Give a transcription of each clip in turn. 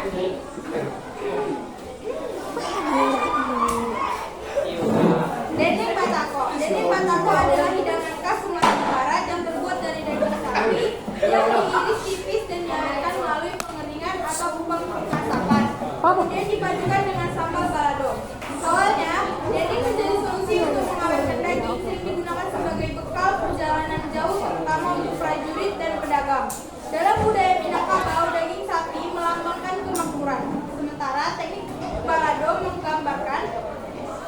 Dendeng batako. Dendeng batako adalah hidangan khas Sumatera Barat yang terbuat dari daging sapi yang diiris tipis dan dihaluskan melalui pengeringan atau pengasapan. Kemudian dipadukan dengan sambal balado. Awalnya, dendeng menjadi solusi untuk mengawetkan daging sering digunakan sebagai bekal perjalanan jauh terutama untuk prajurit dan pedagang. Dalam budaya Minangkabau, daging sapi melambangkan kemakmuran. Sementara teknik balado menggambarkan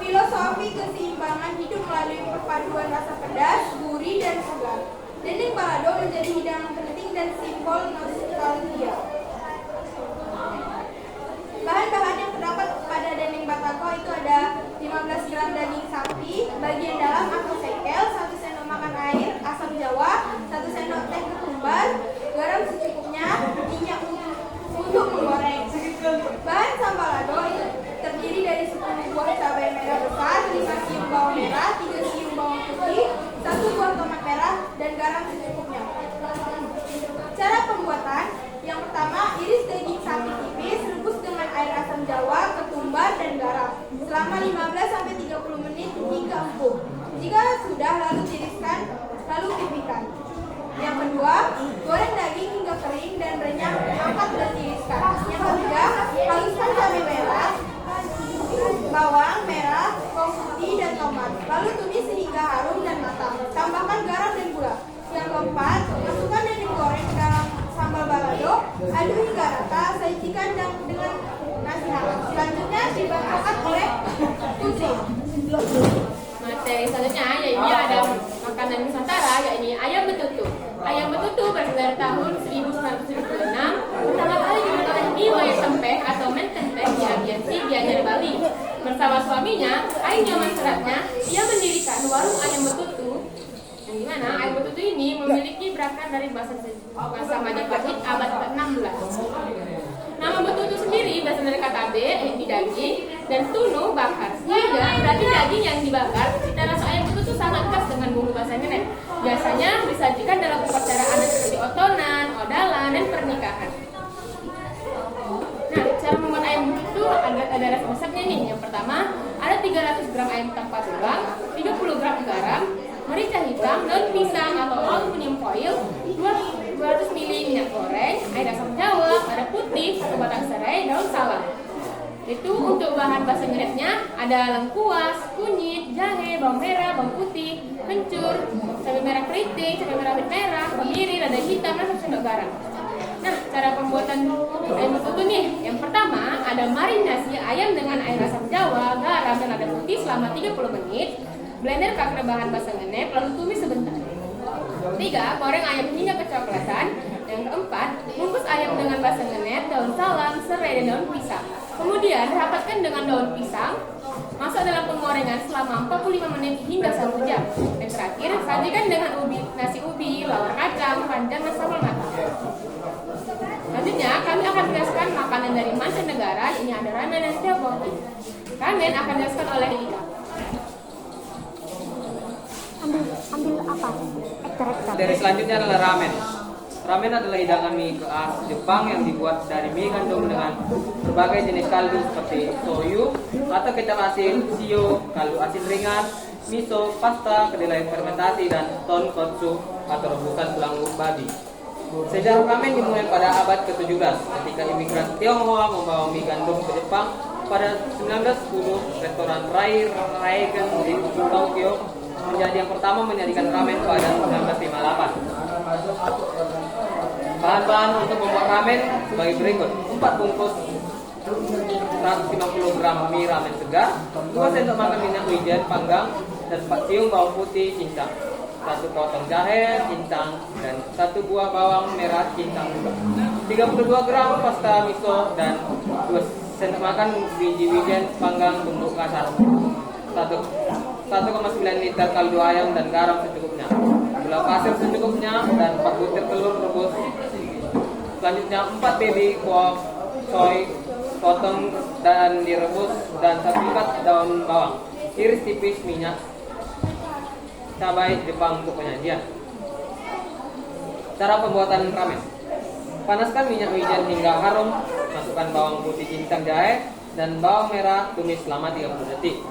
filosofi keseimbangan hidup melalui perpaduan rasa pedas, gurih, dan segar. Dendeng balado menjadi hidangan penting dan simbol nostalgia. Bahan-bahan yang terdapat pada dendeng batako itu ada 15 gram daging sapi, bagian dalam atau sekel, 1 sendok makan air, asam jawa, 1 sendok teh ketumbar, garam secukupnya, minyak untuk menggoreng. Bahan sambal balado itu terdiri dari 10 buah cabai merah besar, 5 siung bawang merah, 3 siung bawang putih, 1 buah tomat merah, dan garam secukupnya. Cara pembuatan: yang pertama, iris daging sapi tipis, rebus dengan air asam jawa, ketumbar, dan garam selama 15-30 menit hingga empuk. Jika sudah, lalu tiriskan, lalu pipihkan. Yang kedua, goreng daging hingga kering dan renyah, angkat dan tiriskan. Yang ketiga, haluskan cabai merah, bawang merah, bawang putih, dan tomat. Lalu tumis sehingga harum dan matang. Tambahkan garam dan gula. Yang keempat, masukkan daging goreng ke dalam sambal balado, aduk hingga rata, sajikan dengan nasi hangat. Selanjutnya dibantukan oleh kucing. Materi selanjutnya yaitu ada makanan Nusantara, yaitu ayam betutu. Ayam betutu berasal dari tahun 1976 pertama kali dibuat oleh Iwayan Tempeh atau Mentempeh di Aviasi Gianyar, Bali. Bersama suaminya, Aing Nyaman Seratnya, ia mendirikan warung ayam betutu. Yang dimana ayam betutu ini memiliki berakar dari bahasa Majapahit abad ke-16. Nama betutu sendiri berasal dari kata B, yaitu daging, dan tunu, bakar. Sehingga berarti daging yang dibakar, cita rasa ayam betutu sangat khas dengan bumbu bahasa Ngenet. Biasanya disajikan dalam upacara adat seperti otonan, odalan, dan pernikahan. Nah, cara membuat ayam betutu ada resepnya nih. Yang pertama, ada 300 gram ayam tanpa tulang, 30 gram garam, merica hitam, daun pisang atau aluminium foil, 200 ml minyak goreng, air asam jawa, lada putih, 1 batang serai, daun salam. Itu untuk bahan bahasa Ngenetnya ada lengkuas, kunyit, jahe, bawang merah, bawang putih, kencur, cabai merah keriting, cabai merah merah, kemiri, lada hitam, dan 1 sendok garam. Nah, cara pembuatan ayam betutu nih. Yang pertama, ada marinasi ayam dengan air asam jawa, garam, dan lada putih selama 30 menit. Blender karena bahan bahasa Ngenet, lalu tumis sebentar. 3. Goreng ayam hingga kecoklatan. Yang keempat, bungkus ayam dengan bahasa Ngenet, daun salam, serai, dan daun pisang. Kemudian rapatkan dengan daun pisang. Masak dalam penggorengan selama 45 menit hingga 1 jam. Dan terakhir, sajikan dengan nasi ubi, lawar kacang, panjang, dan sambal matang. Selanjutnya, kami akan menjelaskan makanan dari mancanegara. Ini ada ramen dan tteokbokki. Ramen akan dijelaskan oleh Ika. Ambil apa? Ekster. Dari selanjutnya adalah ramen. Ramen adalah hidangan mie khas Jepang yang dibuat dari mie gandum dengan berbagai jenis kaldu seperti soyu atau kecap asin, shio, kaldu asin ringan, miso, pasta, kedelai fermentasi, dan tonkotsu atau rebusan tulang babi. Sejarah ramen dimulai pada abad ke-17 ketika imigran Tionghoa membawa mie gandum ke Jepang. Pada 1910, restoran Rai Raigen di Tokyo menjadi yang pertama menyajikan ramen pada 1958. Bahan-bahan untuk membuat ramen sebagai berikut: 4 bungkus 150 gram mie ramen segar, 2 sendok makan minyak wijen panggang, dan 4 siung bawang putih cincang, 1 potong jahe cincang, dan 1 buah bawang merah cincang juga, 32 gram pasta miso, dan 2 sendok makan biji wijen panggang tumbuk kasar, 1,9 liter kaldu ayam dan garam secukupnya, gula pasir secukupnya, dan 4 butir telur rebus. Selanjutnya 4 baby kuah soy potong dan direbus, dan 1 ikat daun bawang, iris tipis minyak cabai Jepang untuk penyajian. Cara pembuatan ramen: panaskan minyak wijen hingga harum, masukkan masukkan bawang putih cincang jahe dan bawang merah, tumis selama 30 detik.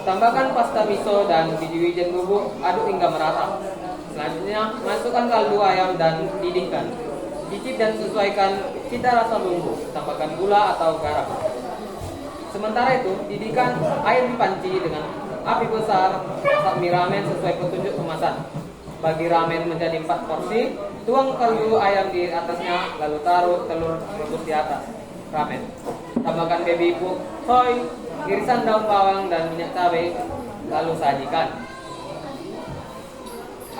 Tambahkan pasta miso dan biji wijen bubuk, aduk hingga merata. Selanjutnya, masukkan kaldu ayam dan didihkan. Cicip dan sesuaikan cita rasa bumbu, tambahkan gula atau garam. Sementara itu, didihkan air di panci dengan api besar, masak mie ramen sesuai petunjuk kemasan. Bagi ramen menjadi 4 porsi, tuang kaldu ayam di atasnya, lalu taruh telur rebus di atas ramen. Tambahkan baby bubuk, soy, irisan daun bawang dan minyak cabai, lalu sajikan.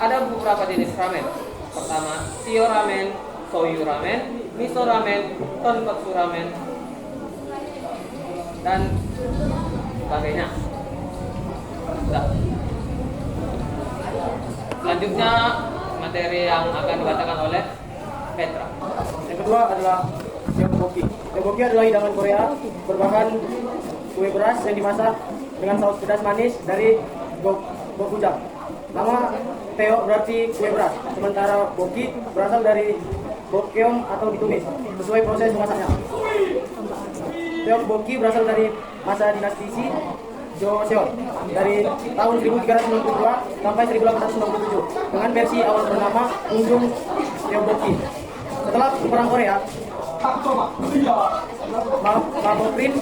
Ada beberapa jenis ramen. Pertama, shio ramen, soyu ramen, miso ramen, tonkotsu ramen, dan sebagainya. Nah, selanjutnya materi yang akan dibacakan oleh Petra. Yang kedua adalah tteokbokki. Tteokbokki adalah hidangan Korea berbahan kue beras yang dimasak dengan saus pedas manis dari gochujang. Nama teo berarti kue beras, sementara bokki berasal dari bokkeom atau ditumis sesuai proses memasaknya. Tteokbokki berasal dari masa dinasti Joseon dari tahun 1392 sampai 1897 dengan versi awal bernama Unjung Tteokbokki. Setelah perang Korea, Mapoprin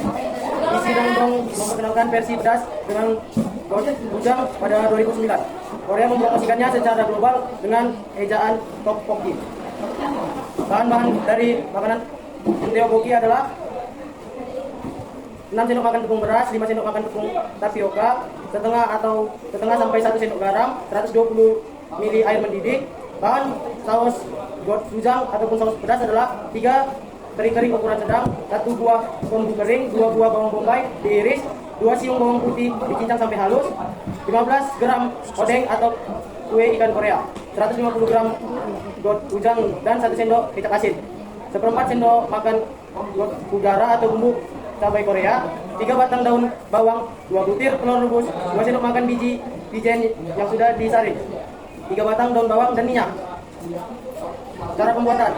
isi dongdong memperkenalkan versi pedas dengan gochujang pada 2009. Korea mempromosikannya secara global dengan ejaan tteokbokki. Bahan-bahan dari makanan tteokbokki adalah 6 sendok makan tepung beras, 5 sendok makan tepung tapioka, setengah sampai 1 sendok garam, 120 ml air mendidih. Bahan saus gochujang ataupun saus pedas adalah 3 teri kering ukuran sedang, 1 buah bambu kering, 2 buah bawang bombay diiris, 2 siung bawang putih dicincang sampai halus, 15 gram odeng atau kue ikan Korea, 150 gram gochujang dan 1 sendok kecap asin, 1/4 sendok makan udara atau bumbu cabai Korea, 3 batang daun bawang, 2 butir telur rebus, 2 sendok makan biji wijen yang sudah disaring, 3 batang daun bawang dan minyak. Cara pembuatan: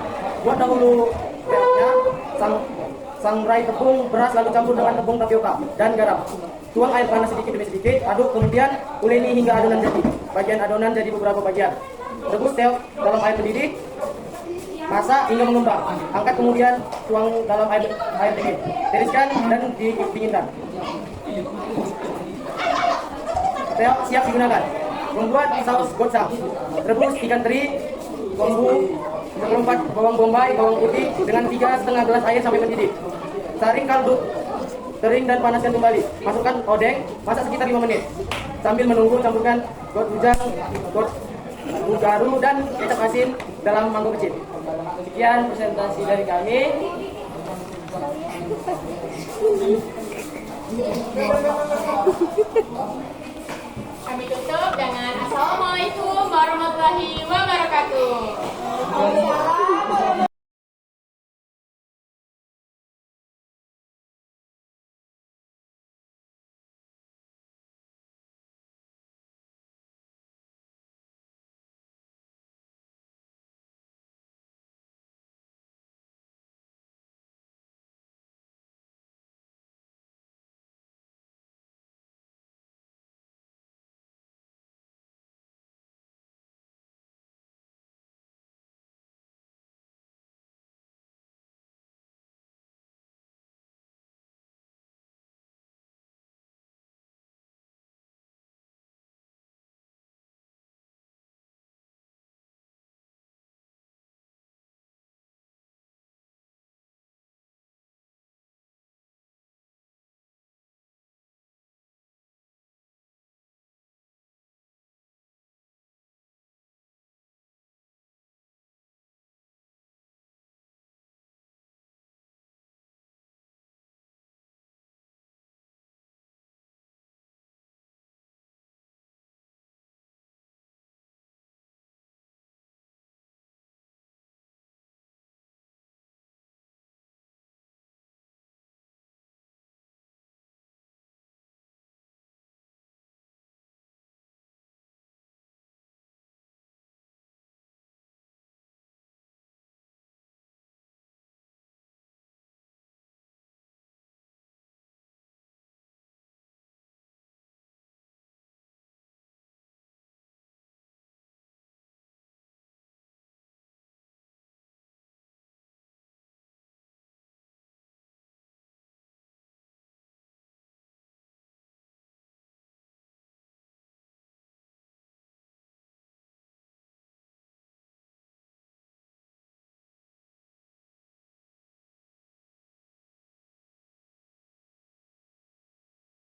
buat dahulu peletnya, sangrai tepung beras lalu campur dengan tepung tapioka dan garam. Tuang air panas sedikit demi sedikit, aduk kemudian uleni hingga adonan jadi. Bagian adonan jadi beberapa bagian. Rebus teok dalam air mendidih, masak hingga mengembang. Angkat kemudian tuang dalam air dingin. Tiriskan dan didinginkan. Teok siap digunakan. Membuat saus gochujang. Rebus ikan teri, bumbu, 1/4 bawang bombay, bawang putih dengan 3,5 gelas air sampai mendidih. Saring kaldu kering dan panaskan kembali. Masukkan odeng, masak sekitar 5 menit. Sambil menunggu, campurkan gochujang, garu dan kecap asin dalam mangkok kecil. Sekian presentasi dari kami. Kami tutup dengan Assalamualaikum warahmatullahi wabarakatuh.